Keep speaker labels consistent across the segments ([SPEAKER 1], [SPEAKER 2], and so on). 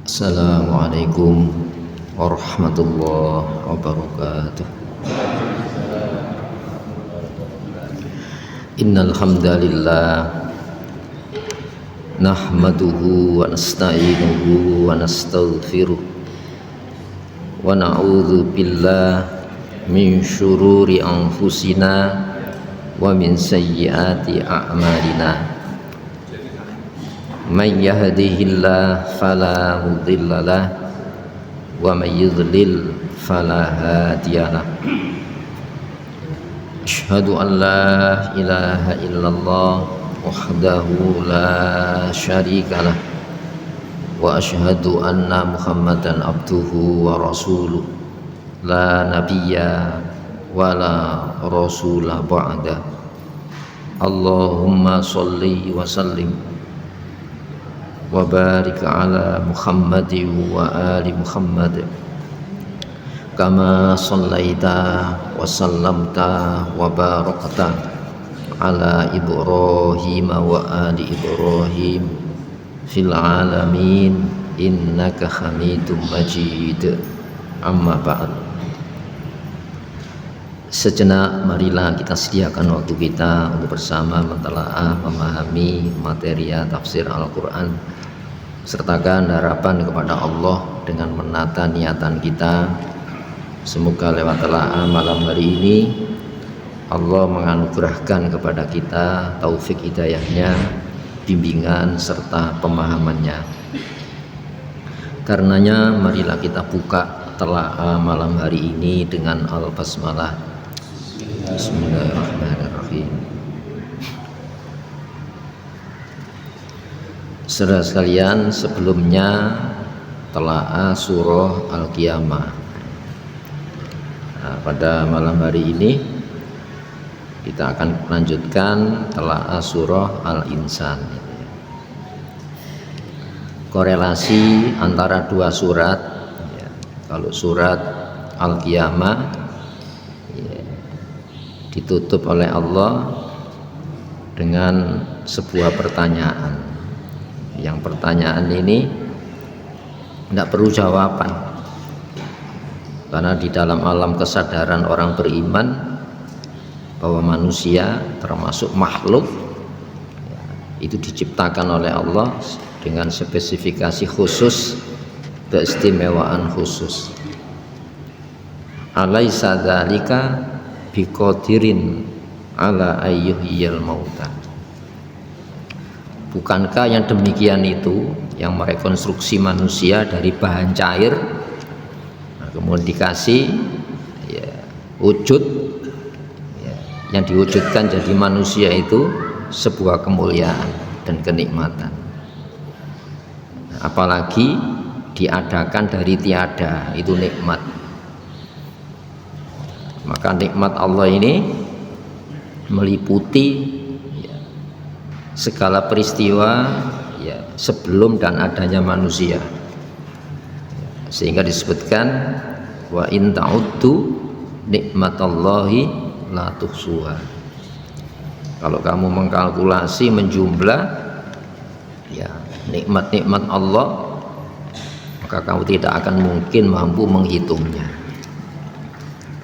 [SPEAKER 1] Assalamualaikum warahmatullahi wabarakatuh. Innal hamdalillah nahmaduhu wa nasta'inuhu wa nastaghfiruh wa na'udzu billahi min syururi anfusina wa min sayyiati a'malina. Man yahdihillahu fala mudhillalah wa may yudlil fala hadiyalah. Asyhadu an la ilaha illallah wahdahu la syarikalah wa asyhadu anna Muhammadan abduhu wa rasuluh la nabiyya wa la rasula ba'da. Allahumma sholli wa sallim wa barik ala Muhammad wa ali Muhammad kama shallaita wa sallamta wa barakta ala Ibrahim wa ali Ibrahim fil alamin innaka Hamidum Majid. Amma ba'd. Sejenak marilah kita sediakan waktu kita untuk bersama mentelaah memahami materi tafsir Al-Quran, sertakan harapan kepada Allah dengan menata niatan kita. Semoga lewat telaah malam hari ini Allah menganugerahkan kepada kita taufik hidayahnya, bimbingan serta pemahamannya. Karenanya marilah kita buka telaah malam hari ini dengan Al-Basmalah. Bismillahirrahmanirrahim. Saudara sekalian, sebelumnya telaah surah Al-Qiyamah. Nah, pada malam hari ini kita akan melanjutkan telaah surah Al-Insan. Korelasi antara dua surat, ya. Kalau surat Al-Qiyamah ditutup oleh Allah dengan sebuah pertanyaan. Yang pertanyaan ini tidak perlu jawaban, karena di dalam alam kesadaran orang beriman bahwa manusia termasuk makhluk itu diciptakan oleh Allah dengan spesifikasi khusus, keistimewaan khusus. Alaisa dzalika biqadirin ala ayyuhiyal mauta. Bukankah yang demikian itu yang merekonstruksi manusia dari bahan cair, kemudian dikasih wujud, yang diwujudkan jadi manusia itu sebuah kemuliaan dan kenikmatan. Apalagi diadakan dari tiada, itu nikmat. Maka nikmat Allah ini meliputi segala peristiwa sebelum dan adanya manusia, sehingga disebutkan wa in ta'uddu nikmatallahi la tuhsuha. Kalau kamu mengkalkulasi, menjumlah nikmat-nikmat Allah, maka kamu tidak akan mungkin mampu menghitungnya.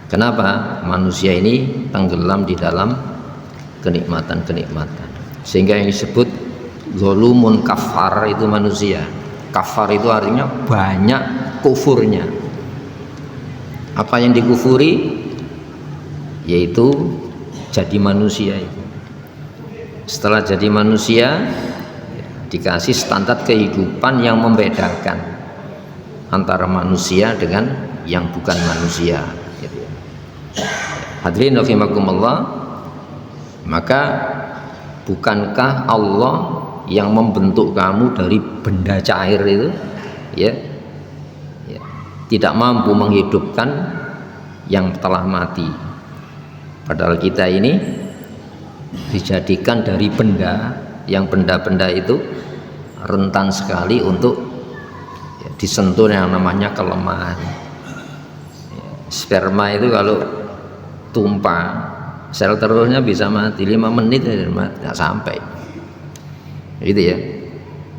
[SPEAKER 1] Kenapa? Manusia ini tenggelam di dalam kenikmatan-kenikmatan, sehingga yang disebut zolumun kafar itu manusia. Kafar itu artinya banyak kufurnya. Apa yang dikufuri? Yaitu jadi manusia itu. Setelah jadi manusia dikasih standar kehidupan yang membedakan antara manusia dengan yang bukan manusia. Hadirin rahimakumullah, maka bukankah Allah yang membentuk kamu dari benda cair itu tidak mampu menghidupkan yang telah mati? Padahal kita ini dijadikan dari benda yang benda-benda itu rentan sekali untuk disentuh yang namanya kelemahan. Sperma itu kalau tumpah, sel telurnya bisa mati 5 menit, tidak sampai, gitu ya.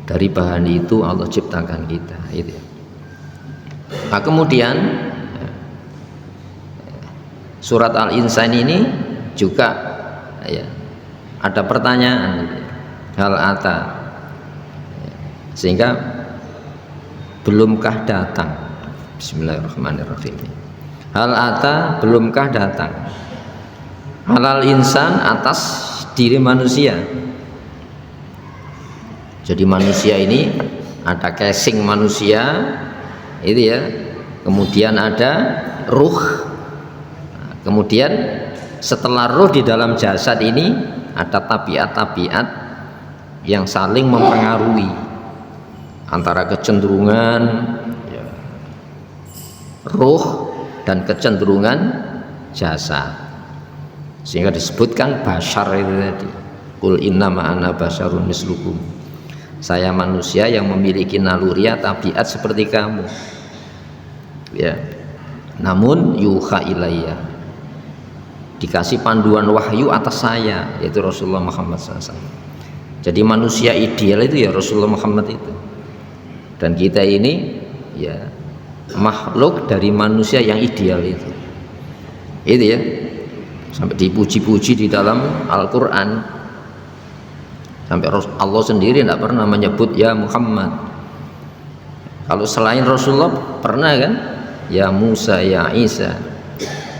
[SPEAKER 1] Dari bahan itu Allah ciptakan kita, itu. Nah, kemudian surat Al-Insan ini juga ya, ada pertanyaan, hal ata, sehingga belumkah datang. Bismillahirrahmanirrahim. Hal ata, belumkah datang. Halal insan, atas diri manusia. Jadi manusia ini ada casing manusia, itu ya. Kemudian ada ruh. Kemudian setelah ruh di dalam jasad ini ada tabiat-tabiat yang saling mempengaruhi antara kecenderungan ya, ruh dan kecenderungan jasad, sehingga disebutkan bashar itu tadi. Qul innama ana basyarun mislukum. Saya manusia yang memiliki naluriah tabiat seperti kamu. Ya. Namun yuha ilayya. Dikasih panduan wahyu atas saya, yaitu Rasulullah Muhammad SAW. Jadi manusia ideal itu ya Rasulullah Muhammad itu. Dan kita ini ya makhluk dari manusia yang ideal itu. Itu ya. Sampai dipuji-puji di dalam Al-Quran. Sampai Allah sendiri tidak pernah menyebut ya Muhammad. Kalau selain Rasulullah pernah kan, ya Musa, ya Isa,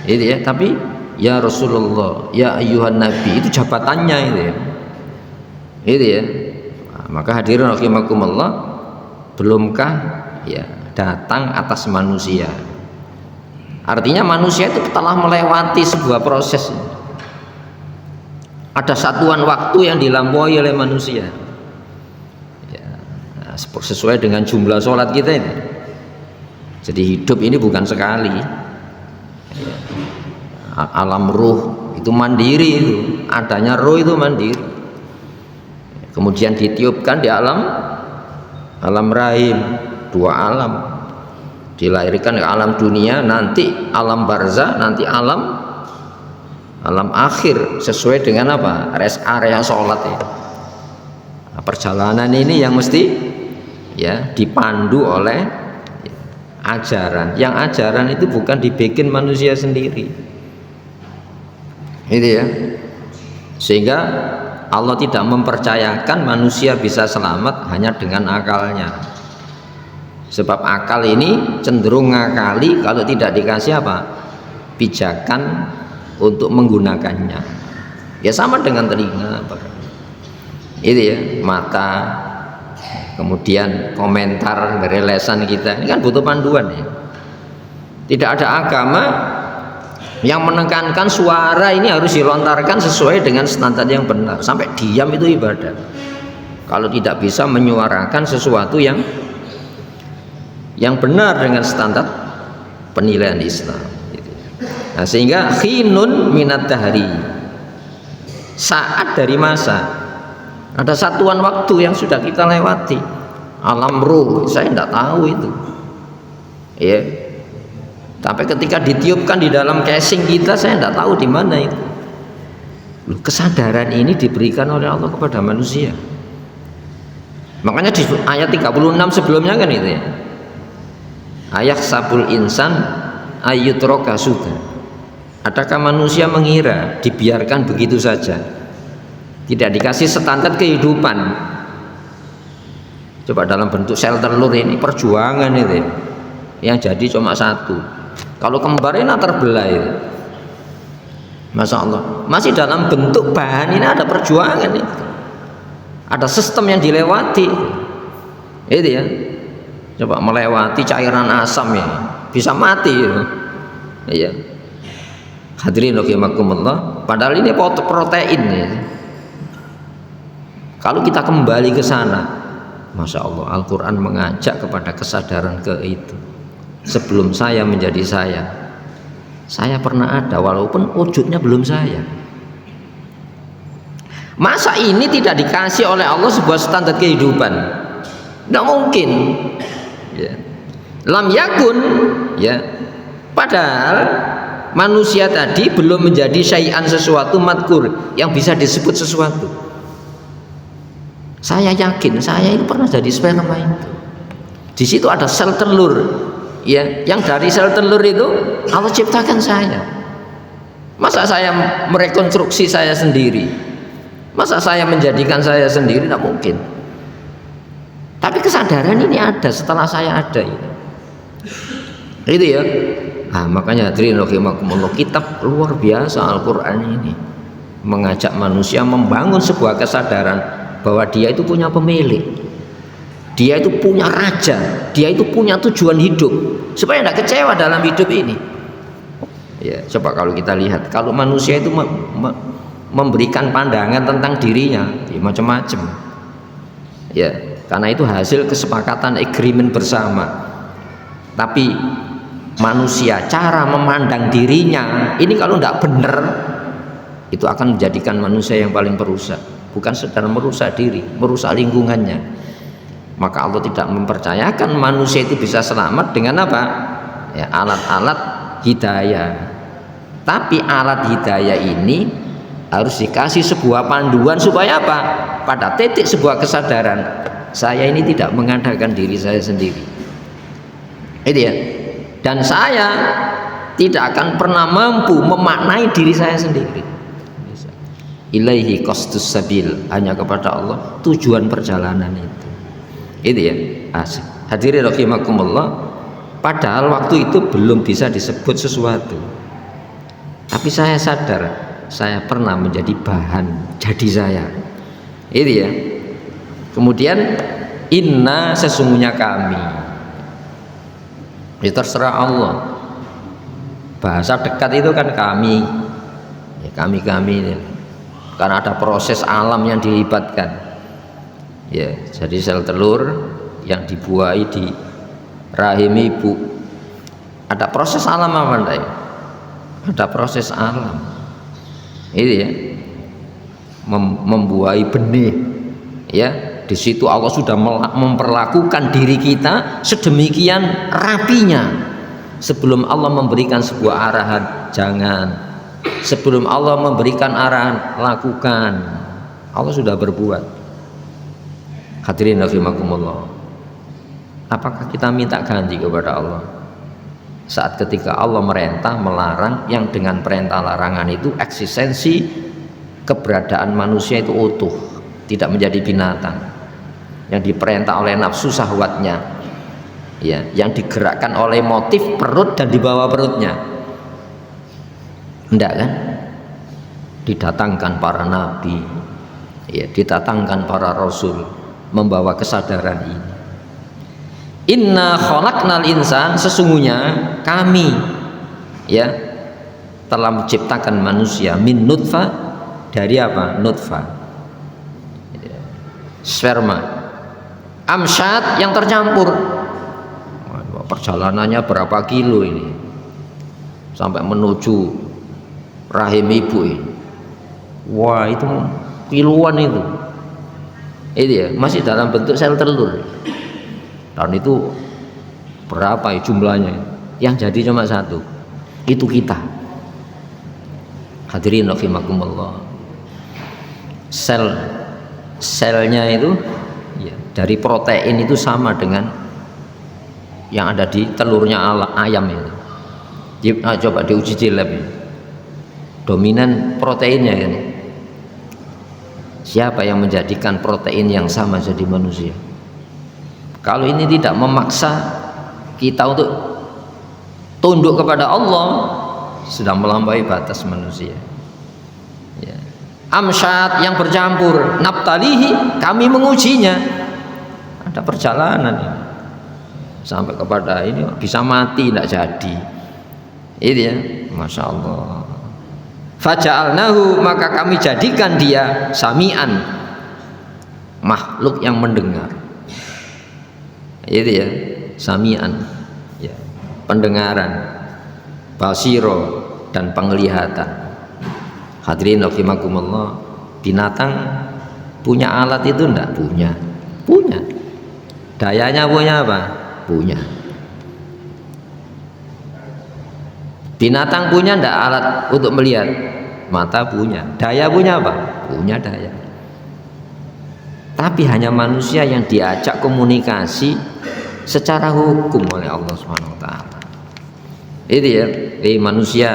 [SPEAKER 1] itu ya. Tapi ya Rasulullah, ya ayyuhan Nabi, itu jabatannya itu ya. Itu ya. Nah, maka hadirin rahimakumullah, belumkah ya datang atas manusia. Artinya manusia itu telah melewati sebuah proses. Ada satuan waktu yang dilampaui oleh manusia ya, nah, sesuai dengan jumlah sholat kita ini. Jadi hidup ini bukan sekali ya. Alam ruh itu mandiri, itu adanya ruh itu mandiri, kemudian ditiupkan di alam rahim, dua alam, dilahirkan ke alam dunia, nanti alam barzah, nanti alam akhir, sesuai dengan apa? Rest area sholat ya. Nah, perjalanan ini yang mesti ya dipandu oleh ajaran. Yang ajaran itu bukan dibikin manusia sendiri. Itu ya. Sehingga Allah tidak mempercayakan manusia bisa selamat hanya dengan akalnya. Sebab akal ini cenderung ngakali kalau tidak dikasih apa? Pijakan untuk menggunakannya. Ya sama dengan telinga, itu ya, mata, kemudian komentar dari lesan kita. Ini kan butuh panduan ya. Tidak ada agama yang menekankan suara ini harus dilontarkan sesuai dengan standar yang benar. Sampai diam itu ibadah. Kalau tidak bisa menyuarakan sesuatu yang benar dengan standar penilaian Islam. Nah, sehingga khinun minat dahri, saat dari masa, ada satuan waktu yang sudah kita lewati. Alam ruh saya tidak tahu itu ya, tapi ketika ditiupkan di dalam casing kita saya tidak tahu di mana itu. Kesadaran ini diberikan oleh Allah kepada manusia. Makanya di ayat 36 sebelumnya kan itu ya, ayat sabul insan ayyutroka sudah. Adakah manusia mengira dibiarkan begitu saja, tidak dikasih standar kehidupan? Coba dalam bentuk sel telur ini perjuangan itu ya. Yang jadi cuma satu. Kalau kembar ini terbelah itu. Masya Allah, masih dalam bentuk bahan ini ada perjuangan itu. Ada sistem yang dilewati itu ya. Coba melewati cairan asam ya, bisa mati itu. Iya. Hadirin rahimakumullah, padahal ini protein ya. Kalau kita kembali ke sana, Masya Allah, Al-Quran mengajak kepada kesadaran ke itu. Sebelum saya menjadi saya pernah ada, walaupun wujudnya belum saya. Masa ini tidak dikasih oleh Allah sebuah standar kehidupan? Tidak mungkin ya. Lam yakun ya. Padahal manusia tadi belum menjadi syai'an, sesuatu madkur yang bisa disebut sesuatu. Saya yakin saya itu pernah jadi sperma itu. Di situ ada sel telur, ya, yang dari sel telur itu Allah ciptakan saya. Masa saya merekonstruksi saya sendiri? Masa saya menjadikan saya sendiri? Tidak mungkin. Tapi kesadaran ini ada setelah saya ada itu. Itu ya. Nah, makanya hadirin rahimakumullah, kitab luar biasa Al-Qur'an ini mengajak manusia membangun sebuah kesadaran bahwa dia itu punya pemilik, dia itu punya raja, dia itu punya tujuan hidup, supaya tidak kecewa dalam hidup ini. Ya, coba kalau kita lihat, kalau manusia itu memberikan pandangan tentang dirinya, ya macam-macam. Ya, karena itu hasil kesepakatan agreement bersama. Tapi manusia cara memandang dirinya ini kalau tidak benar, itu akan menjadikan manusia yang paling perusak. Bukan sekedar merusak diri, merusak lingkungannya. Maka Allah tidak mempercayakan manusia itu bisa selamat dengan apa? Ya, alat-alat hidayah. Tapi alat hidayah ini harus dikasih sebuah panduan supaya apa? Pada titik sebuah kesadaran, saya ini tidak mengandalkan diri saya sendiri. Itu ya. Dan saya tidak akan pernah mampu memaknai diri saya sendiri. Ilaihi qasdus sabil, hanya kepada Allah tujuan perjalanan itu. Itu ya. Asik. Hadirin rahimakumullah, padahal waktu itu belum bisa disebut sesuatu. Tapi saya sadar saya pernah menjadi bahan jadi saya. Itu ya. Kemudian inna, sesungguhnya kami. Ya terserah Allah. Bahasa dekat itu kan kami. Ya, kami ini. Karena ada proses alam yang dilibatkan. Ya, jadi sel telur yang dibuahi di rahim ibu. Ada proses alam apa enggak? Ada proses alam. Ini ya. Membuahi benih. Ya, di situ Allah sudah memperlakukan diri kita sedemikian rapinya. Sebelum Allah memberikan sebuah arahan, jangan. Sebelum Allah memberikan arahan, lakukan. Allah sudah berbuat. Hadirin rahimakumullah, apakah kita minta ganti kepada Allah saat ketika Allah merintah melarang, yang dengan perintah larangan itu eksistensi keberadaan manusia itu utuh, tidak menjadi binatang yang diperintah oleh nafsu syahwatnya, ya, yang digerakkan oleh motif perut dan di bawah perutnya. Enggak kan? Didatangkan para nabi, ya, didatangkan para rasul membawa kesadaran ini. Inna khalaqnal insan, sesungguhnya kami, ya, telah menciptakan manusia min nutfah, dari apa? Nutfah, ya, sperma, amsyad yang tercampur. Perjalanannya berapa kilo ini sampai menuju rahim ibu ini. Wah, itu kiloan itu. Itu ya, masih dalam bentuk sel telur. Dan itu berapa ya jumlahnya? Yang jadi cuma satu. Itu kita. Hadirin rahimakumullah. Selnya itu ya, dari protein itu sama dengan yang ada di telurnya ayam itu. Coba diuji di lab ini. Dominan proteinnya kan. Siapa yang menjadikan protein yang sama jadi manusia? Kalau ini tidak memaksa kita untuk tunduk kepada Allah, sudah melampaui batas manusia. Ya. Amsyad yang bercampur, naftalihi, kami mengujinya. Ada perjalanan ya. Sampai kepada ini bisa mati tidak jadi. Itu ya, masya Allah. Faja'alnahu, maka kami jadikan dia sami'an, makhluk yang mendengar. Itu ya, sami'an, ya, pendengaran, basiro, dan penglihatan. Hadirin rahimakumullah, binatang punya alat itu enggak? Punya. Dayanya punya apa? Punya. Binatang punya enggak alat untuk melihat? Mata punya. Daya punya apa? Punya daya. tapi hanya manusia yang diajak komunikasi secara hukum oleh Allah Subhanahu wa taala. Itu ya, manusia,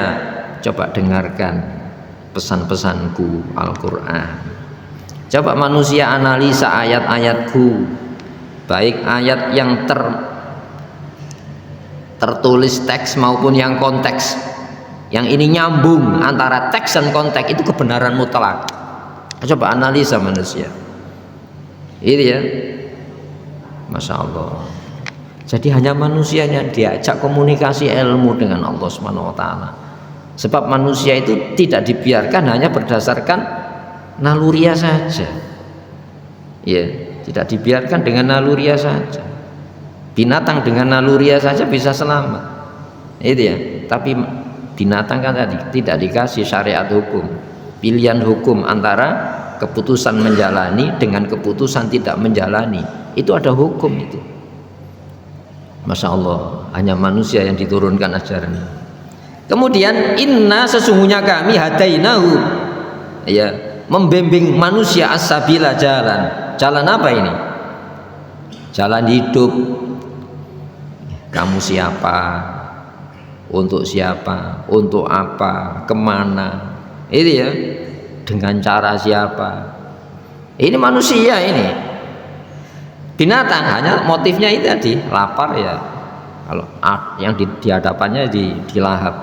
[SPEAKER 1] coba dengarkan pesan-pesanku Al-Qur'an. Coba manusia analisa ayat-ayatku, baik ayat yang tertulis teks maupun yang konteks. Yang ini nyambung antara teks dan konteks, itu kebenaran mutlak. Coba analisa manusia. Itu ya, Masya Allah. Jadi hanya manusianya diajak komunikasi ilmu dengan Allah Subhanahu wa taala. Sebab manusia itu tidak dibiarkan hanya berdasarkan naluriah saja. Ya, tidak dibiarkan dengan naluriah saja. Binatang dengan naluriah saja bisa selamat. Itu ya. Tapi binatang kan tadi tidak dikasih syariat hukum. Pilihan hukum antara keputusan menjalani dengan keputusan tidak menjalani. Itu ada hukum itu. Masya Allah, hanya manusia yang diturunkan ajaran. Kemudian inna, sesungguhnya kami hadainahu, ya, membimbing manusia as-sabila, jalan apa ini? Jalan hidup. Kamu siapa? Untuk siapa? Untuk apa? Kemana? Itu ya, dengan cara siapa? Ini manusia ini. Binatang hanya motifnya itu tadi, lapar ya. Kalau yang di hadapannya dilahap,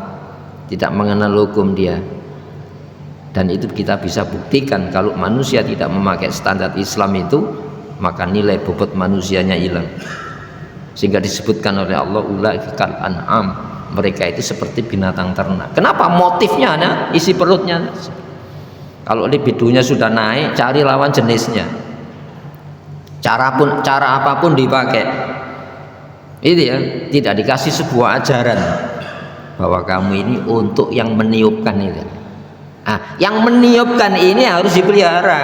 [SPEAKER 1] tidak mengenal hukum dia. Dan itu kita bisa buktikan kalau manusia tidak memakai standar Islam itu, maka nilai bobot manusianya hilang. Sehingga disebutkan oleh Allah, ulaika kal an'am, mereka itu seperti binatang ternak. Kenapa? Motifnya hanya isi perutnya. Kalau libidonya sudah naik, cari lawan jenisnya. Cara apapun dipakai. Itu ya, tidak dikasih sebuah ajaran bahwa kamu ini untuk yang meniupkan itu. Yang meniupkan ini harus dipelihara.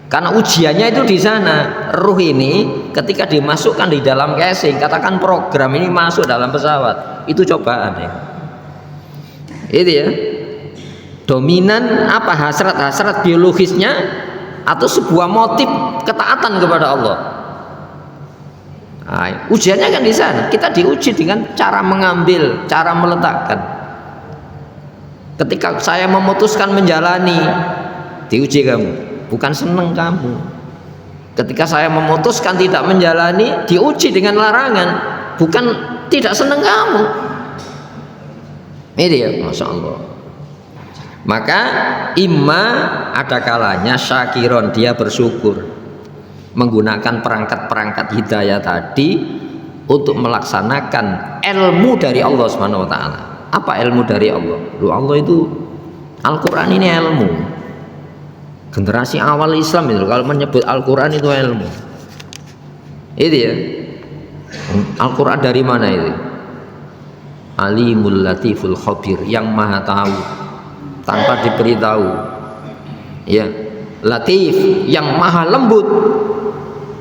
[SPEAKER 1] Karena ujiannya itu di sana. Ruh ini ketika dimasukkan di dalam casing, katakan program ini masuk dalam pesawat, itu cobaan ya. Itu ya. Dominan apa, hasrat biologisnya atau sebuah motif ketaatan kepada Allah. Ujiannya kan di sana. Kita diuji dengan cara mengambil, cara meletakkan. Ketika saya memutuskan menjalani, diuji kamu, bukan seneng kamu. Ketika saya memutuskan tidak menjalani, diuji dengan larangan, bukan tidak seneng kamu. Ini ya, Masya Allah. Maka imma, ada kalanya syakiron, dia bersyukur menggunakan perangkat-perangkat hidayah tadi untuk melaksanakan ilmu dari Allah Subhanahu wa taala. Apa ilmu dari Allah? Allah itu Al-Qur'an ini ilmu. Generasi awal Islam itu kalau menyebut Al-Qur'an itu ilmu. Itu ya. Al-Qur'an dari mana itu? Alimul Latiful Khabir, yang maha tahu tanpa diberitahu, ya. Latif, yang maha lembut.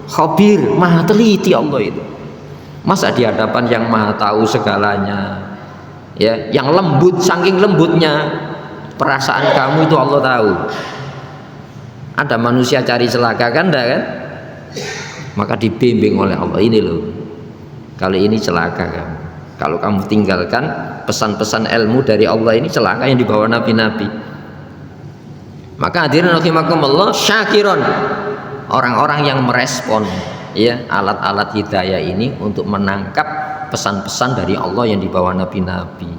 [SPEAKER 1] Khabir, maha teliti Allah itu. Masa di hadapan yang maha tahu segalanya, ya, yang lembut, saking lembutnya perasaan kamu itu Allah tahu. Ada manusia cari celaka kan, kan? Maka dibimbing oleh Allah, ini loh, kali ini celaka kamu. Kalau kamu tinggalkan pesan-pesan ilmu dari Allah ini, celaka yang dibawa nabi-nabi. Maka hadirin rahimakumullah, syakiron, orang-orang yang merespon, ya, alat-alat hidayah ini untuk menangkap pesan-pesan dari Allah yang dibawa nabi-nabi.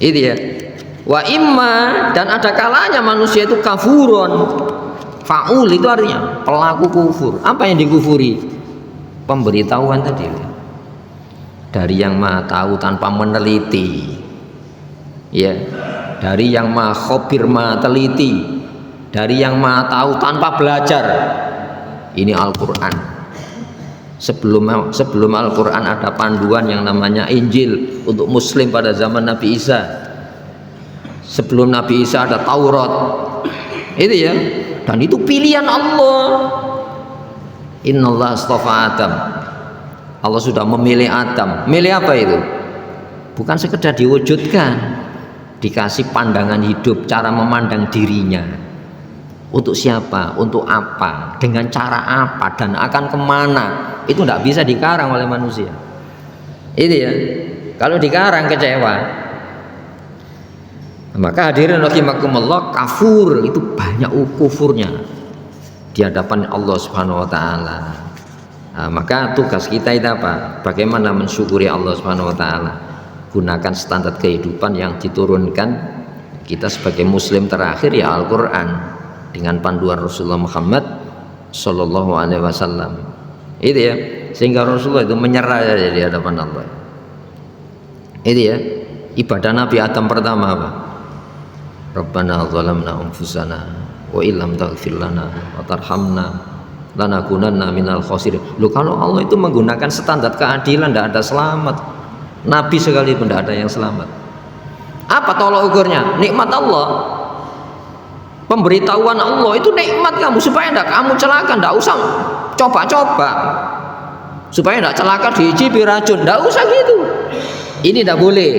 [SPEAKER 1] Itu ya. Wa imma, dan ada kalanya manusia itu kafuron. Faul itu artinya pelaku kufur. Apa yang dikufuri? Pemberitahuan tadi. Dari yang maha tahu tanpa meneliti, ya, dari yang maha khabir, maha teliti, dari yang maha tahu tanpa belajar. Ini Al-Quran. Sebelum Al-Quran ada panduan yang namanya Injil untuk Muslim pada zaman Nabi Isa. Sebelum Nabi Isa ada Taurat. Itu ya. Dan itu pilihan Allah. Innallaha astafa Adam. Allah sudah memilih Adam. Milih apa itu? Bukan sekedar diwujudkan, dikasih pandangan hidup, cara memandang dirinya. Untuk siapa, untuk apa, dengan cara apa, dan akan kemana, itu tidak bisa dikarang oleh manusia. Itu ya, kalau dikarang kecewa. Maka hadirin rahimakumullah, kafur itu banyak kufurnya di hadapan Allah Subhanahu wa taala. Nah, maka tugas kita itu apa? Bagaimana mensyukuri Allah Subhanahu wa taala? Gunakan standar kehidupan yang diturunkan kita sebagai muslim terakhir, ya Al-Qur'an, dengan panduan Rasulullah Muhammad Sallallahu Alaihi Wasallam. Itu ya, sehingga Rasulullah itu menyerah di hadapan Allah. Itu ya, ibadah Nabi Adam pertama apa? Rabbana zalamna anfusana wa illam taghfir lana wa tarhamna lanakunanna minal khasirin. Loh, kalau Allah itu menggunakan standar keadilan, tidak ada selamat. Nabi sekalipun tidak ada yang selamat. Apa tolak ukurnya? Nikmat Allah. Pemberitahuan Allah itu nikmat kamu, supaya tidak kamu celaka, tidak usah coba-coba, supaya tidak celaka diicipi racun, tidak usah gitu. Ini tidak boleh,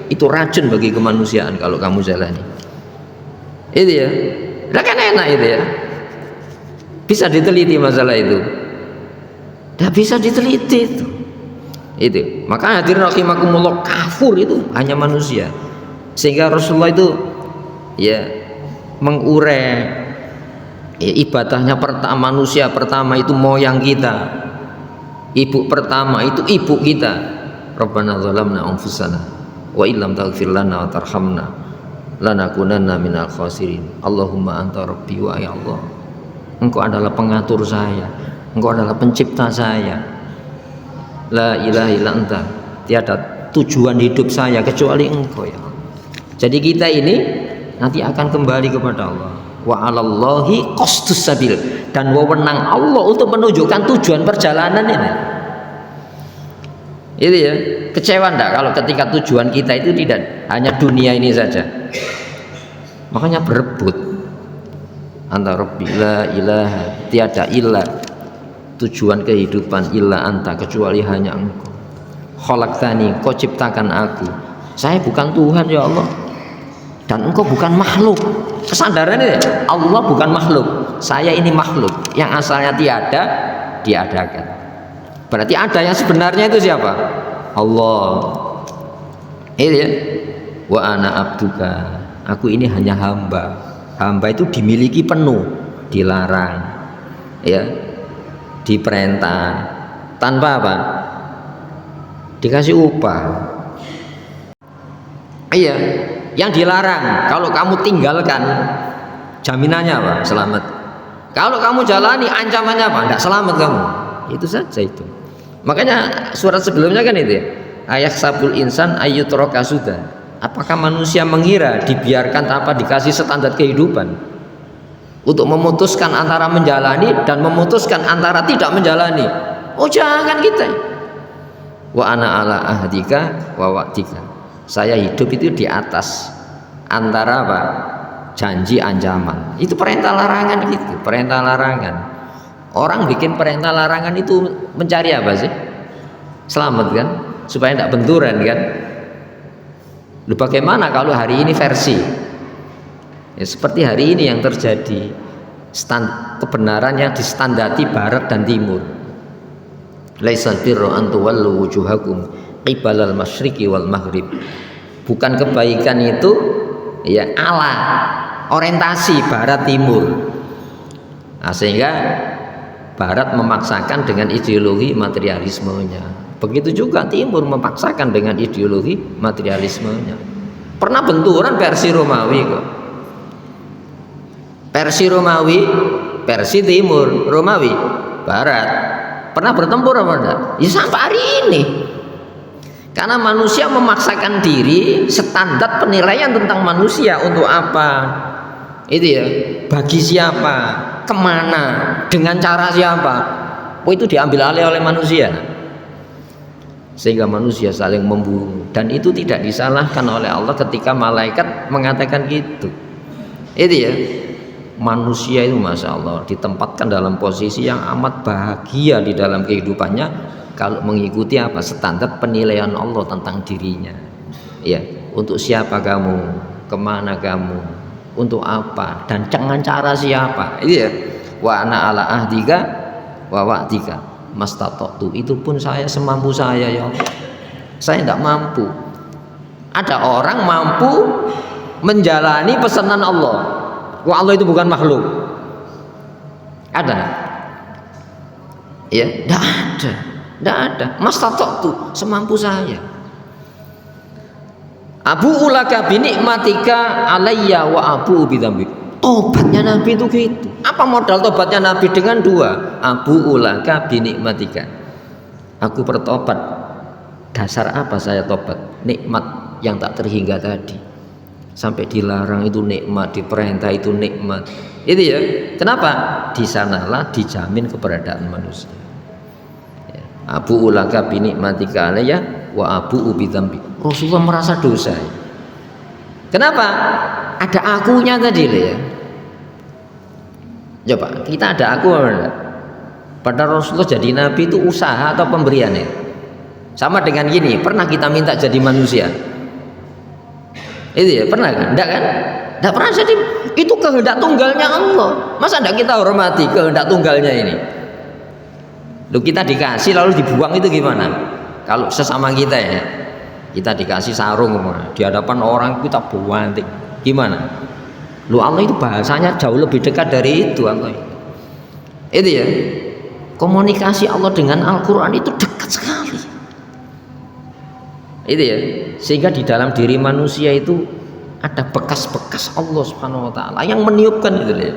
[SPEAKER 1] itu racun bagi kemanusiaan kalau kamu jalani. Itu ya, tidak kan enak itu ya. Bisa diteliti masalah itu, tidak bisa diteliti itu. Itu maka hadirin rahimakumullah, kafur itu hanya manusia, sehingga Rasulullah itu ya mengurai ya, ibadahnya pertama, manusia pertama itu moyang kita, ibu pertama itu ibu kita. Rabbana zalamna anfusana wa illam taghfir lana wa tarhamna lanakunanna minal khasirin. Allahumma anta rabbi wa ya Allah, engkau adalah pengatur saya, engkau adalah pencipta saya, la ilaha illa anta, tiada tujuan hidup saya kecuali engkau ya Allah. Jadi kita ini nanti akan kembali kepada Allah. Wa 'alallahi qasdus sabil, dan wewenang Allah untuk menunjukkan tujuan perjalanan ini. Itu ya, kecewa enggak kalau ketika tujuan kita itu tidak hanya dunia ini saja. Makanya berebut antara Rabbi la ilaha, tiada ilah tujuan kehidupan illa anta, kecuali hanya engkau. Khalaqtani, kau ciptakan aku, saya bukan Tuhan ya Allah, dan engkau bukan makhluk. Kesadaran ini, Allah bukan makhluk, saya ini makhluk yang asalnya tiada diadakan. Berarti ada yang sebenarnya itu siapa? Allah. Ini ya, wa ana abduka, aku ini hanya hamba. Hamba itu dimiliki penuh, dilarang ya, diperintah, tanpa apa? Dikasih upah. Iya, yang dilarang kalau kamu tinggalkan, jaminannya apa? Selamat. Kalau kamu jalani, ancamannya apa? Tidak selamat kamu. Itu saja itu. Makanya surat sebelumnya kan itu ya, ayat sabul insan ayyutroka sudah. Apakah manusia mengira dibiarkan tanpa dikasih standar kehidupan untuk memutuskan antara menjalani dan memutuskan antara tidak menjalani? Oh jangan kita. Wa ana ala ahdika wa wa'dika, saya hidup itu di atas antara apa? Janji ancaman. Itu perintah larangan gitu, perintah larangan. Orang bikin perintah larangan itu mencari apa sih? Selamat kan? Supaya tidak benturan kan? Loh, bagaimana kalau hari ini versi ya, seperti hari ini yang terjadi, kebenaran yang distandati barat dan timur. Laisal birru an tuwallu wujuhakum qibalal masyriqi wal maghrib. Bukan kebaikan itu ya ala orientasi barat timur. Nah, sehingga barat memaksakan dengan ideologi materialismenya. Begitu juga timur memaksakan dengan ideologi materialismenya. Pernah benturan versi Romawi kok. Versi Romawi, versi timur, Romawi, barat. Pernah bertempur apa enggak? Ya sampai hari ini. Karena manusia memaksakan diri, standar penilaian tentang manusia untuk apa? Itu ya, bagi siapa, kemana, dengan cara siapa, oh itu diambil alih oleh manusia, sehingga manusia saling membunuh. Dan itu tidak disalahkan oleh Allah ketika malaikat mengatakan gitu. Itu ya, manusia itu masya Allah ditempatkan dalam posisi yang amat bahagia di dalam kehidupannya kalau mengikuti apa? Standar penilaian Allah tentang dirinya. Ya, untuk siapa kamu, kemana kamu, Untuk apa dan dengan cara siapa? Iya. Wa ana ala ahdika wa wa'dika mastata'tu. Itu pun saya semampu saya ya Allah. Saya tidak mampu. Ada orang mampu menjalani pesanan Allah. Wah, Allah itu bukan makhluk. Ada? Ya, tidak ada. Tidak ada. Mastata'tu, semampu saya. Abu ulaka binikmatika alayya wa abu bidambi. Tobatnya Nabi itu gitu. Apa modal tobatnya Nabi? Dengan dua. Abu ulaka binikmatika. Aku bertobat. Dasar apa saya tobat? Nikmat yang tak terhingga tadi. Sampai dilarang itu nikmat, diperintah itu nikmat. Itu ya. Kenapa? Di sanalah dijamin keberadaan manusia. Abu ulaka binikmatika alayya wa abu bidambi. Rasulullah merasa dosa. Kenapa? Ada akunya tadi loh ya. Coba kita ada aku apa? Pada Rasulullah jadi nabi itu usaha atau pemberian ya? Sama dengan gini, pernah kita minta jadi manusia? Itu ya, pernah kan? Enggak kan? Enggak pernah. Jadi itu kehendak tunggalnya Allah. Masa enggak kita hormati kehendak tunggalnya ini? Loh, kita dikasih lalu dibuang itu gimana? Kalau sesama kita ya, kita dikasih sarung di hadapan orang kita buantik, gimana? Lu Allah itu bahasanya jauh lebih dekat dari itu Allah. Itu ya, komunikasi Allah dengan Al-Quran itu dekat sekali. Itu ya, sehingga di dalam diri manusia itu ada bekas-bekas Allah Subhanahu Wa Taala yang meniupkan itu ya.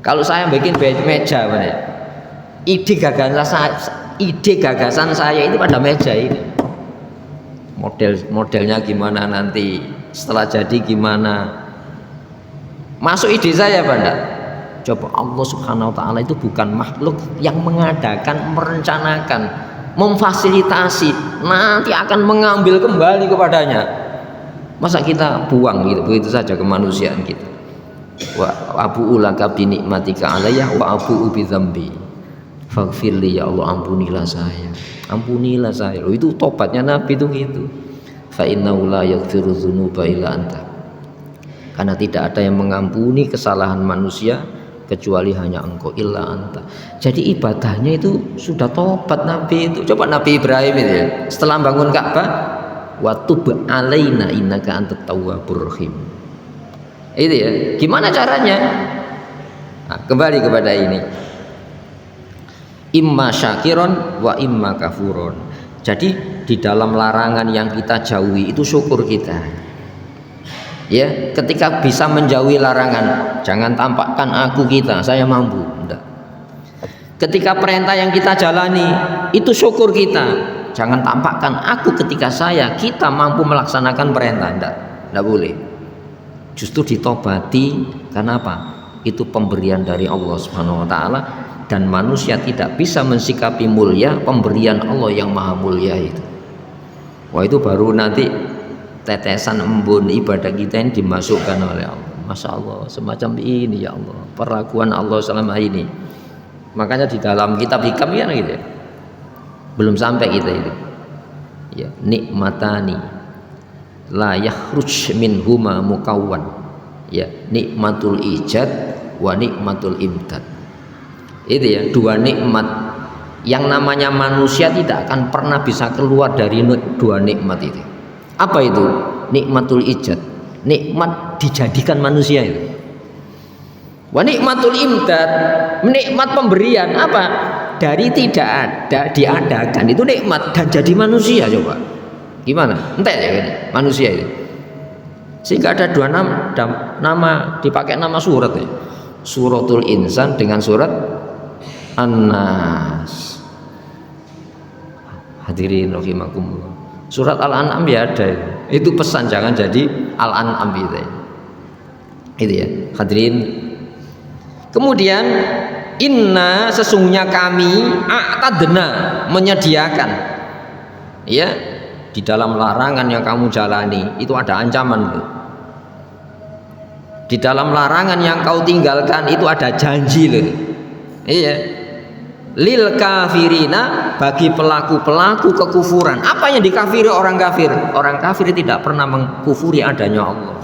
[SPEAKER 1] Kalau saya bikin meja, ide gagasan saya itu pada meja ini. Modelnya gimana nanti, setelah jadi gimana, masuk ide saya pada. Coba Allah Subhanahu Wa Taala itu bukan makhluk yang mengadakan, merencanakan, memfasilitasi, nanti akan mengambil kembali kepadanya. Masa kita buang gitu begitu saja kemanusiaan kita. Wa abu ulaka binikmatika alayya wa abu bidzambi faghfirli, ya Allah ampunilah saya. Ampunilah saya. Loh, itu tobatnya Nabi itu gitu. Fa innahu la yaghfiru dzunuba illa anta. Karena tidak ada yang mengampuni kesalahan manusia kecuali hanya Engkau, illa anta. Jadi ibadahnya itu sudah tobat Nabi itu. Coba Nabi Ibrahim itu ya, setelah bangun Ka'bah, wa tub alaina innaka antat tawwabur rahim. Itu ya. Gimana caranya? Nah, kembali kepada ini. Imma syakiron wa imma kafuron. Jadi di dalam larangan yang kita jauhi itu syukur kita. Ya, ketika bisa menjauhi larangan, jangan tampakkan aku kita, saya mampu. Enggak. Ketika perintah yang kita jalani itu syukur kita, jangan tampakkan aku ketika kita mampu melaksanakan perintah. Enggak boleh. Justru ditobati. Karena apa? Itu pemberian dari Allah Subhanahu Wa Taala. Dan manusia tidak bisa mensikapi mulia pemberian Allah yang maha mulia itu. Wah, itu baru nanti tetesan embun ibadah kita ini dimasukkan oleh Allah. Masya Allah, semacam ini ya Allah, perlakuan Allah selama ini. Makanya di dalam kitab hikam ya gitu ya, belum sampai kita itu ya, nikmatani la yakhruj minhuma mukawwan, ya, nikmatul ijad wa nikmatul imdad. Itu ya, dua nikmat yang namanya manusia tidak akan pernah bisa keluar dari dua nikmat itu. Apa itu? Nikmatul ijad, nikmat dijadikan manusia itu. Wa nikmatul imdad, nikmat pemberian. Apa? Dari tidak ada diadakan, itu nikmat dan jadi manusia. Coba gimana? Entek ya ini, manusia itu. Sehingga ada dua nama dipakai nama surat ya. Suratul Insan dengan surat An-Nas. Hadirin rahimakumullah. Surat Al-An'am ya ada. Itu pesan jangan jadi Al-An'am gitu. Itu ya, hadirin. Kemudian inna, sesungguhnya kami a'tadna, menyediakan. Ya, di dalam larangan yang kamu jalani itu ada ancaman loh. Di dalam larangan yang kau tinggalkan itu ada janji loh. Iya. Lil kafirina, bagi pelaku-pelaku kekufuran. Apa yang dikafiri orang kafir? Orang kafir tidak pernah mengkufuri adanya Allah.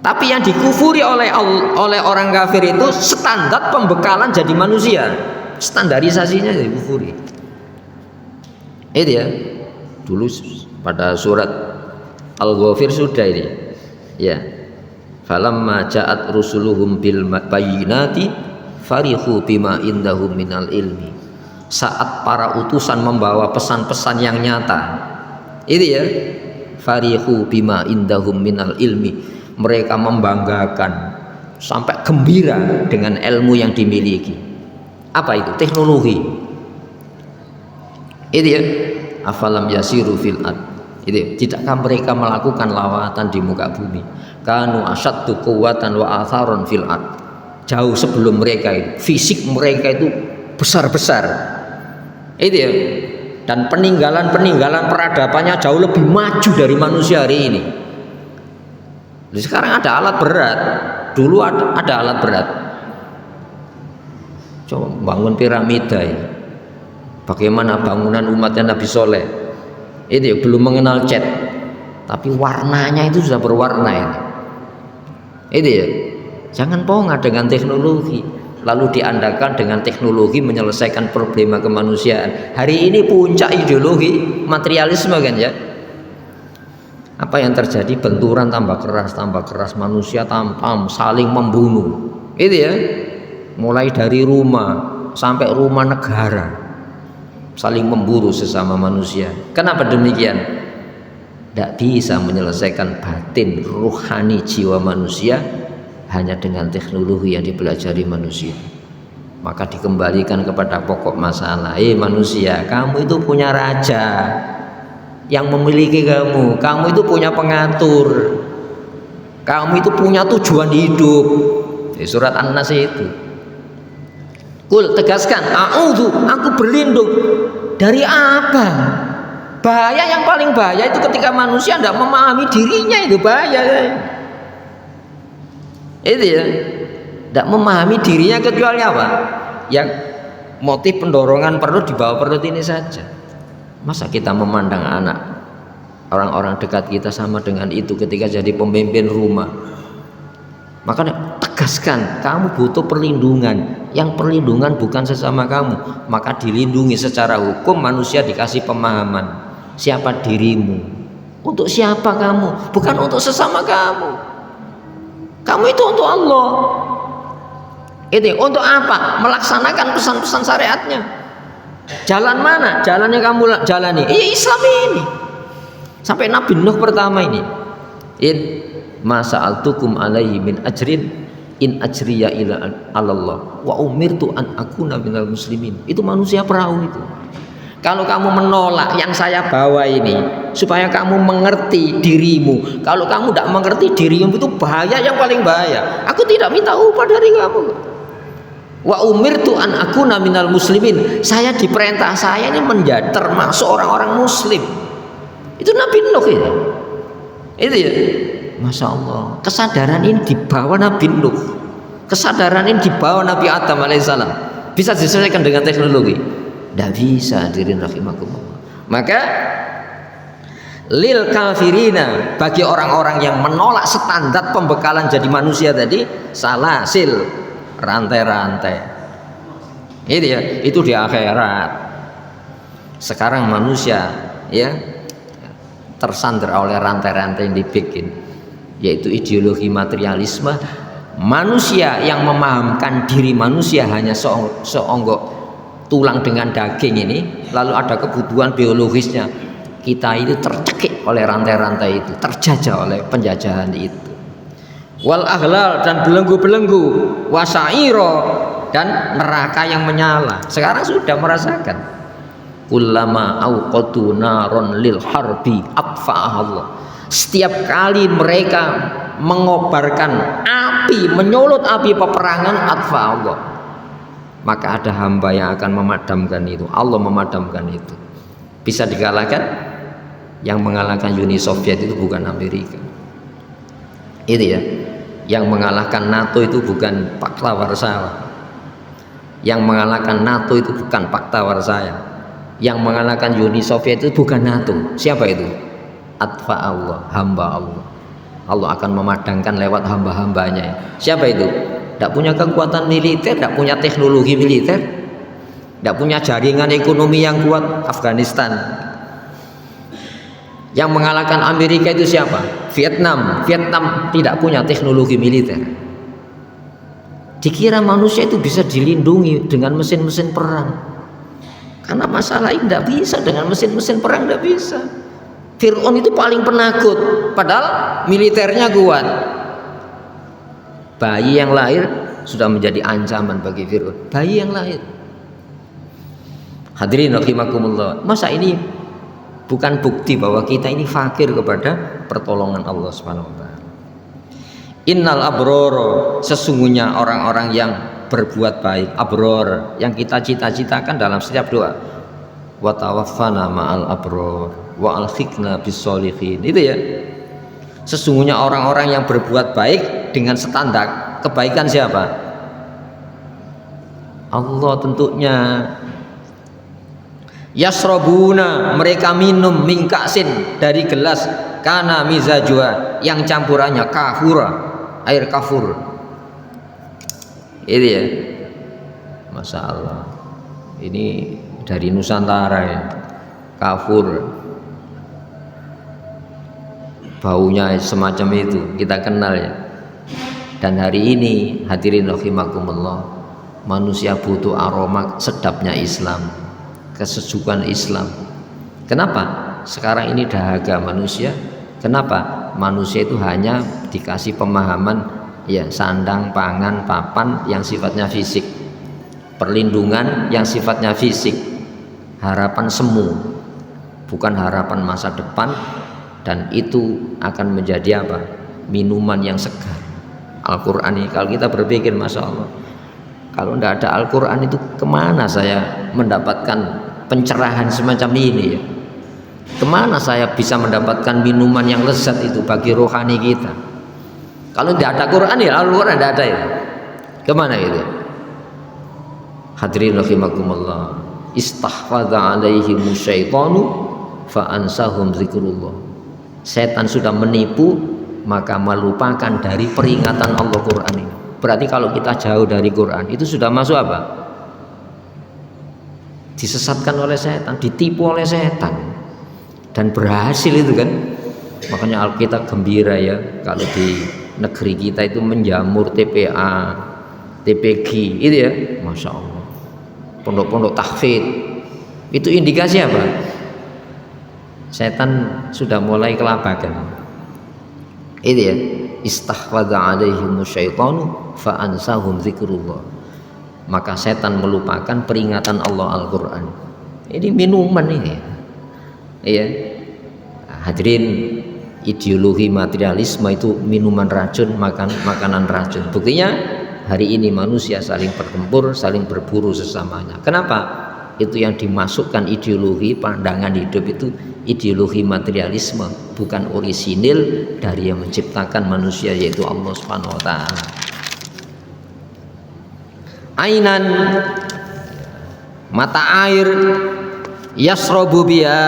[SPEAKER 1] Tapi yang dikufuri oleh orang kafir itu standar pembekalan jadi manusia, standarisasinya dikufuri. Itu ya. Dulu pada surat Al-Ghafir sudah ini. Ya. Falamma ja'at rusuluhum bil bayyinati farihu bima indahum minal ilmi. Saat para utusan membawa pesan-pesan yang nyata, itu ya, farihu bima indahum minal ilmi, mereka membanggakan sampai gembira dengan ilmu yang dimiliki. Apa itu? Teknologi. Itu ya, afalam yasiru fil ard. Itu, tidakkah mereka melakukan lawatan di muka bumi? Kanu asyaddu quwwatan wa atharon fil ard. Jauh sebelum mereka itu, fisik mereka itu besar-besar. Itu ya. Dan peninggalan peradabannya jauh lebih maju dari manusia hari ini. Jadi sekarang ada alat berat, dulu ada alat berat. Coba bangun piramida ya. Bagaimana bangunan umatnya Nabi Soleh? Itu ya, belum mengenal cat, tapi warnanya itu sudah berwarna ini. Itu ya. Jangan pongah dengan teknologi, lalu diandalkan dengan teknologi menyelesaikan problema kemanusiaan. Hari ini puncak ideologi materialisme kan ya. Apa yang terjadi? Benturan tambah keras, manusia tampam saling membunuh. Itu ya. Mulai dari rumah sampai rumah negara, saling memburu sesama manusia. Kenapa demikian? Tidak bisa menyelesaikan batin ruhani jiwa manusia hanya dengan teknologi yang dipelajari manusia. Maka dikembalikan kepada pokok masalah. Manusia, kamu itu punya raja yang memiliki kamu itu punya pengatur, kamu itu punya tujuan hidup. Di surat An-Nas itu, Kul, tegaskan, aku berlindung dari apa? Bahaya yang paling bahaya itu ketika manusia tidak memahami dirinya, itu bahaya. Itu ya, tidak memahami dirinya kecuali apa? Yang motif pendorongan perut di bawah perut ini saja. Masa kita memandang anak orang-orang dekat kita sama dengan itu ketika jadi pemimpin rumah? Makanya tegaskan, kamu butuh perlindungan. Yang perlindungan bukan sesama kamu, maka dilindungi secara hukum. Manusia dikasih pemahaman siapa dirimu, untuk siapa kamu, bukan untuk sesama kamu. Kamu itu untuk Allah. Itu untuk apa? Melaksanakan pesan-pesan syariatnya. Jalan mana? Jalan yang kamu jalani. Islam ini. Sampai Nabi Nuh pertama ini. Masa'altukum alaihi min ajrin in ajriya ila Allah wa umirtu an akuna minal muslimin. Itu manusia perahu itu. Kalau kamu menolak yang saya bawa ini supaya kamu mengerti dirimu, kalau kamu tidak mengerti dirimu, itu bahaya yang paling bahaya. Aku tidak minta upah dari kamu. Wa umirtu an akuna minal muslimin. Saya diperintah, saya ini menjadi termasuk orang-orang muslim. Itu Nabi Nuh ini. Itu ya. Masya Allah, kesadaran ini dibawa Nabi Nuh, kesadaran ini dibawa Nabi Adam alaihissalam. Bisa diselesaikan dengan teknologi? Tidak bisa, hadirin rahimakumullah. Maka lil kafirina, bagi orang-orang yang menolak standar pembekalan jadi manusia tadi, salasil, rantai-rantai. Itu ya, itu di akhirat. Sekarang manusia ya tersandera oleh rantai-rantai yang dibikin, yaitu ideologi materialisme. Manusia yang memahamkan diri manusia hanya seonggok tulang dengan daging ini, lalu ada kebutuhan biologisnya. Kita itu tercekik oleh rantai-rantai itu, terjajah oleh penjajahan itu. Wal aghlal, dan belenggu-belenggu, wasairo, dan neraka yang menyala. Sekarang sudah merasakan. Kullama auqatu naron lil harbi atfa'ah Allah. Setiap kali mereka mengobarkan api, menyulut api peperangan, atfa'ah Allah, maka ada hamba yang akan memadamkan itu. Allah memadamkan itu. Bisa dikalahkan? Yang mengalahkan Uni Soviet itu bukan Amerika. Itu ya. Yang mengalahkan NATO itu bukan Pakta Warsawa. Yang mengalahkan NATO itu bukan Pakta Warsawa. Yang mengalahkan Uni Soviet itu bukan NATO. Siapa itu? Atfa Allah, hamba Allah. Allah akan memadamkan lewat hamba-hambanya. Siapa itu? Tidak punya kekuatan militer, tidak punya teknologi militer, tidak punya jaringan ekonomi yang kuat. Afghanistan. Yang mengalahkan Amerika itu siapa? Vietnam. Vietnam tidak punya teknologi militer. Dikira manusia itu bisa dilindungi dengan mesin-mesin perang. Karena masalah ini tidak bisa dengan mesin-mesin perang, tidak bisa. Fir'aun itu paling penakut, padahal militernya kuat. Bayi yang lahir sudah menjadi ancaman bagi Fir'aun. Bayi yang lahir. Hadirin rahimakumullah. Masa ini bukan bukti bahwa kita ini fakir kepada pertolongan Allah Subhanahu wa taala. Innal abroro, sesungguhnya orang-orang yang berbuat baik, abror, yang kita cita-citakan dalam setiap doa. Wa tawaffana ma'al abror wa alhiqna bis-sholihin. Itu ya. Sesungguhnya orang-orang yang berbuat baik dengan standar kebaikan siapa? Allah tentunya. Yasrobuna, mereka minum mingkasin dari gelas kana mizajua yang campurannya kafura, air kafur. Itu ya. Masya Allah, ini dari Nusantara ya, kafur, baunya semacam itu kita kenal ya. Dan hari ini hadirin rahimakumullah, manusia butuh aroma sedapnya Islam, kesejukan Islam. Kenapa? Sekarang ini dahaga manusia. Kenapa? Manusia itu hanya dikasih pemahaman ya, sandang, pangan, papan yang sifatnya fisik, perlindungan yang sifatnya fisik, harapan semu, bukan harapan masa depan. Dan itu akan menjadi apa? Minuman yang segar. Al-Quran ini kalau kita berpikir, Masya Allah, kalau tidak ada Al-Quran itu kemana saya mendapatkan pencerahan semacam ini ya? Kemana saya bisa mendapatkan minuman yang lezat itu bagi rohani kita? Kalau tidak ada Quran ya, Al-Quran tidak ada ya, kemana itu? Hadirin rahimakumullah, istahfadza alaihimu syaitanu fa'ansahum zikrullah. Setan sudah menipu, maka melupakan dari peringatan Allah Quran ini. Berarti kalau kita jauh dari Quran, itu sudah masuk apa? Disesatkan oleh setan, ditipu oleh setan, dan berhasil itu kan. Makanya Alkitab gembira ya kalau di negeri kita itu menjamur TPA, TPG itu ya, Masya Allah, pondok-pondok tahfidz. Itu indikasi apa? Setan sudah mulai kelabakan. Itu ya, istahwadza alaihimu syaitanu fa'ansahum zikrullah. Maka setan melupakan peringatan Allah Al-Quran. Ini minuman ini ya. Hadirin, ideologi materialisme itu minuman racun, makanan racun. Buktinya hari ini manusia saling bertempur, saling berburu sesamanya. Kenapa? Itu yang dimasukkan ideologi pandangan hidup itu ideologi materialisme, bukan orisinil dari yang menciptakan manusia, yaitu Allah Subhanahu wa taala. Ainan, mata air, yasrobu biha,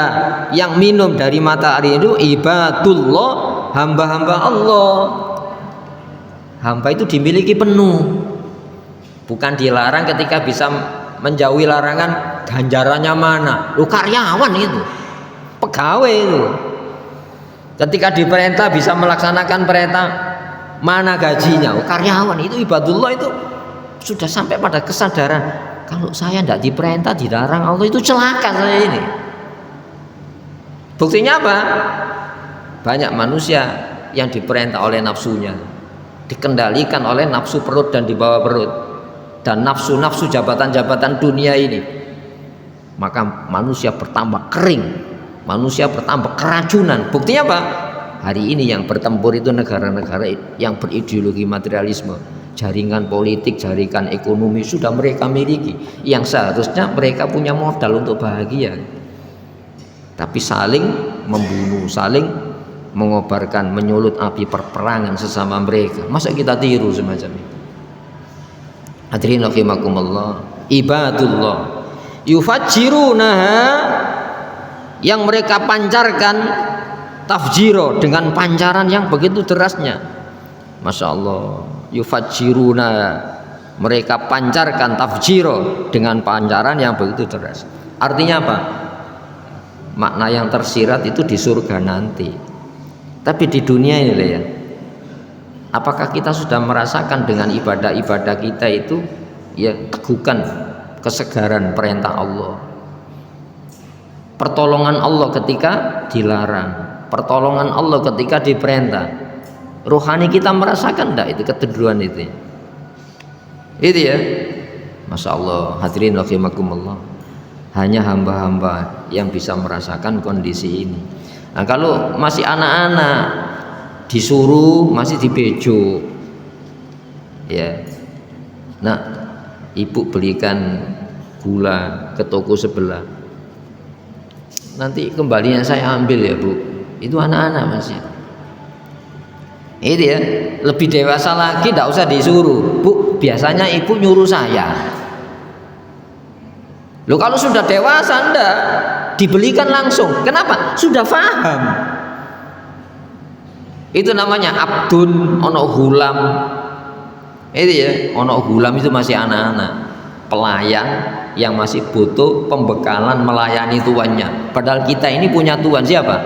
[SPEAKER 1] yang minum dari mata air itu ibadullah, hamba-hamba Allah. Hamba itu dimiliki penuh, bukan dilarang ketika bisa menjauhi larangan. Ganjarannya mana? Lu karyawan itu, pegawai itu. Ketika diperintah bisa melaksanakan perintah, mana gajinya? Karyawan itu ibadullah, itu sudah sampai pada kesadaran, kalau saya tidak diperintah, dilarang Allah, itu celaka saya ini. Buktinya apa? Banyak manusia yang diperintah oleh nafsunya, dikendalikan oleh nafsu perut dan di bawah perut, dan nafsu-nafsu jabatan-jabatan dunia ini. Maka manusia bertambah kering, manusia bertambah keracunan. Buktinya apa? Hari ini yang bertempur itu negara-negara yang berideologi materialisme. Jaringan politik, jaringan ekonomi sudah mereka miliki, yang seharusnya mereka punya modal untuk bahagia. Tapi saling membunuh, saling mengobarkan, menyulut api perperangan sesama mereka. Masa kita tiru semacam itu? Hadirin rahimakumullah, ibadullah yufajjirunaha, yang mereka pancarkan tafjiro, dengan pancaran yang begitu derasnya. Masya Allah, yufajiruna, mereka pancarkan, tafjiro, dengan pancaran yang begitu deras. Artinya apa? Makna yang tersirat itu di surga nanti. Tapi di dunia ini ya, apakah kita sudah merasakan dengan ibadah-ibadah kita itu ya tegukan kesegaran perintah Allah, pertolongan Allah ketika dilarang, pertolongan Allah ketika diperintah? Rohani kita merasakan enggak itu keteduhan itu ya? Masya Allah, hadirin rahimakumullah, hanya hamba-hamba yang bisa merasakan kondisi ini. Nah, kalau masih anak-anak disuruh masih dibejo ya, nah ibu belikan gula ke toko sebelah, nanti kembalinya saya ambil ya Bu, itu anak-anak masih itu ya. Lebih dewasa lagi tidak usah disuruh Bu, biasanya ibu nyuruh saya. Loh, kalau sudah dewasa enggak dibelikan langsung. Kenapa? Sudah paham. Itu namanya abdun ono hulam. Itu ya, ono hulam itu masih anak-anak, pelayan yang masih butuh pembekalan melayani tuannya. Padahal kita ini punya tuan siapa?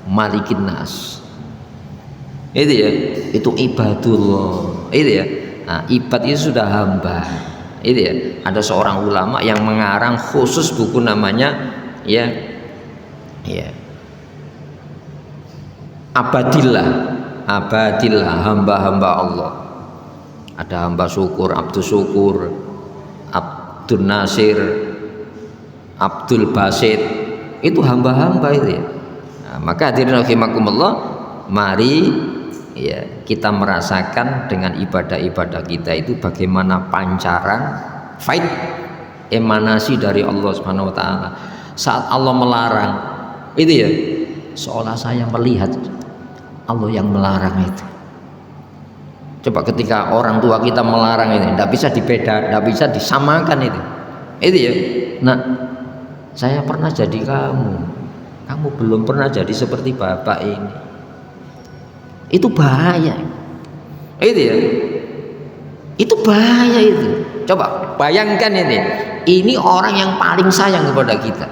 [SPEAKER 1] Malikin nas. Itu ya, itu ibadullah. Itu ya. Nah, ibad itu sudah hamba. Itu ya. Ada seorang ulama yang mengarang khusus buku namanya ya Abadillah, hamba-hamba Allah. Ada hamba syukur, Abdul Syukur, Abdul Nasir, Abdul Basit, itu hamba-hamba itu ya. Nah, maka hadirin rahimakumullah, mari ya kita merasakan dengan ibadah-ibadah kita itu bagaimana pancaran faid emanasi dari Allah Subhanahu wa taala. Saat Allah melarang itu ya, seolah saya melihat Allah yang melarang itu. Coba ketika orang tua kita melarang ini, tidak bisa tidak bisa disamakan itu ya. Nah, saya pernah jadi kamu belum pernah jadi seperti bapak ini. Itu bahaya. Itu ya. Itu bahaya itu. Coba bayangkan ini orang yang paling sayang kepada kita.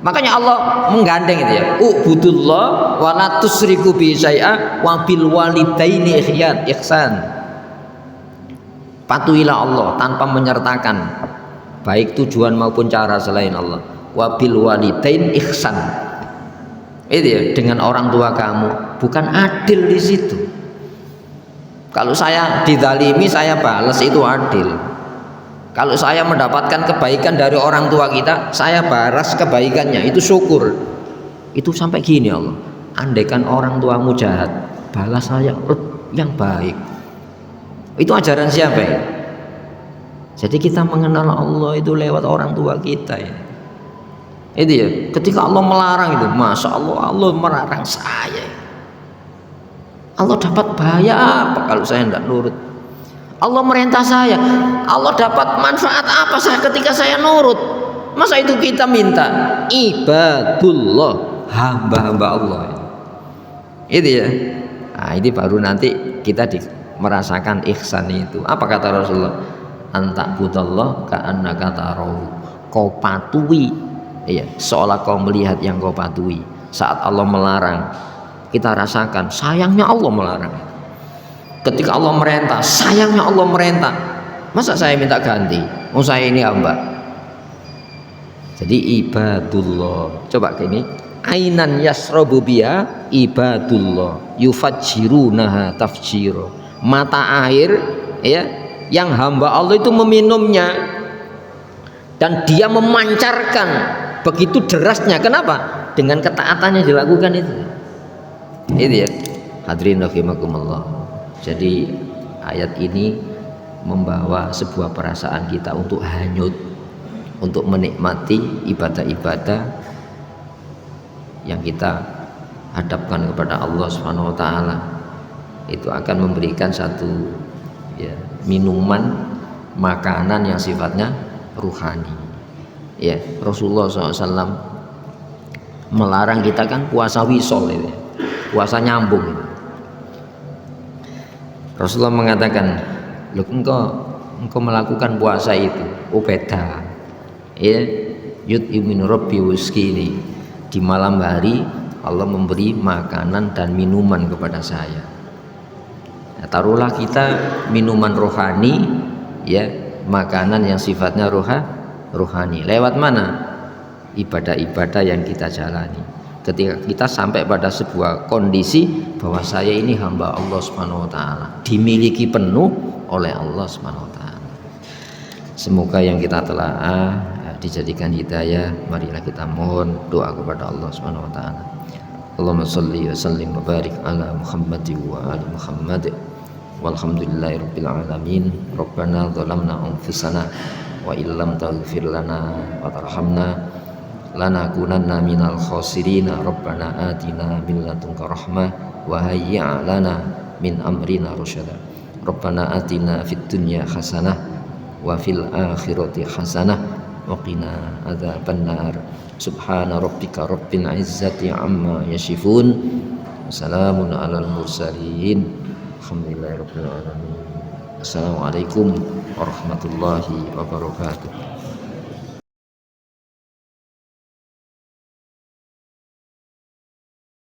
[SPEAKER 1] Makanya Allah menggandeng itu ya. Ubudullah wa la tusyriku bi syai'a wa bil walidaini ihsan. Patuhilah Allah tanpa menyertakan baik tujuan maupun cara selain Allah. Wa bil walidain ihsan. Itu ya, dengan orang tua kamu. Bukan adil di situ. Kalau saya dizalimi saya balas, itu adil. Kalau saya mendapatkan kebaikan dari orang tua kita, saya balas kebaikannya, itu syukur. Itu sampai gini Allah, andaikan orang tuamu jahat, balas saya yang baik. Itu ajaran siapa ya? Jadi kita mengenal Allah itu lewat orang tua kita ya. Itu ya, ketika Allah melarang itu, Masya Allah, Allah melarang saya. Allah dapat bahaya apa kalau saya tidak nurut? Allah merintah saya, Allah dapat manfaat apa ketika saya nurut? Masa itu kita minta? Ibadullah, hamba-hamba Allah. Itu ya. Nah, ini baru nanti kita merasakan ihsan itu. Apa kata Rasulullah? Antakbudallah ka'annaka tarahu. Kau patuhi, ya, seolah kau melihat yang kau patuhi. Saat Allah melarang, kita rasakan sayangnya Allah melarang. Ketika Allah merintah, sayangnya Allah merintah. Masa saya minta ganti? Saya ini hamba. Jadi ibadullah. Coba gini, ainan yasrabu biha ibadullah yufajjirunaha tafjiro. Mata air ya yang hamba Allah itu meminumnya dan dia memancarkan begitu derasnya. Kenapa? Dengan ketaatannya dilakukan itu. Itu ya. Hadirin rahimakumullah. Jadi ayat ini membawa sebuah perasaan kita untuk hanyut, untuk menikmati ibadah-ibadah yang kita hadapkan kepada Allah Subhanahu wa taala. Itu akan memberikan satu ya, minuman, makanan yang sifatnya ruhani. Ya, Rasulullah SAW melarang kita kan puasa wisol itu, puasa nyambung. Rasulullah mengatakan, "Loh, engkau melakukan puasa itu, beda. Ya, yut'imin rabbi wuskini. Di malam hari Allah memberi makanan dan minuman kepada saya. Nah, taruhlah kita minuman rohani, ya, makanan yang sifatnya rohani. Lewat mana? Ibadah-ibadah yang kita jalani. Ketika kita sampai pada sebuah kondisi bahwa saya ini hamba Allah Subhanahu wa taala, dimiliki penuh oleh Allah Subhanahu wa taala. Semoga yang kita telah dijadikan hidayah. Marilah kita mohon doa kepada Allah Subhanahu wa taala. Allahumma shalli wa sallim wa barik ala Muhammad wa ali Muhammad. Walhamdulillahirabbil alamin. Rabbana zalamna anfusana wa illam taghfir lana wa tarhamna lanakunanna minal khasirin. Rabbana atina min ladunka rahmah wa hayyi' lana min amrina rasyada. Rabbana atina fid dunya hasanah wa fil akhirati hasanah wa qina adzabannar. Subhana rabbika rabbil izzati amma yasifun. Wassalamun alal mursalin. Alhamdulillahirabbil alamin. Assalamualaikum warahmatullahi wabarakatuh.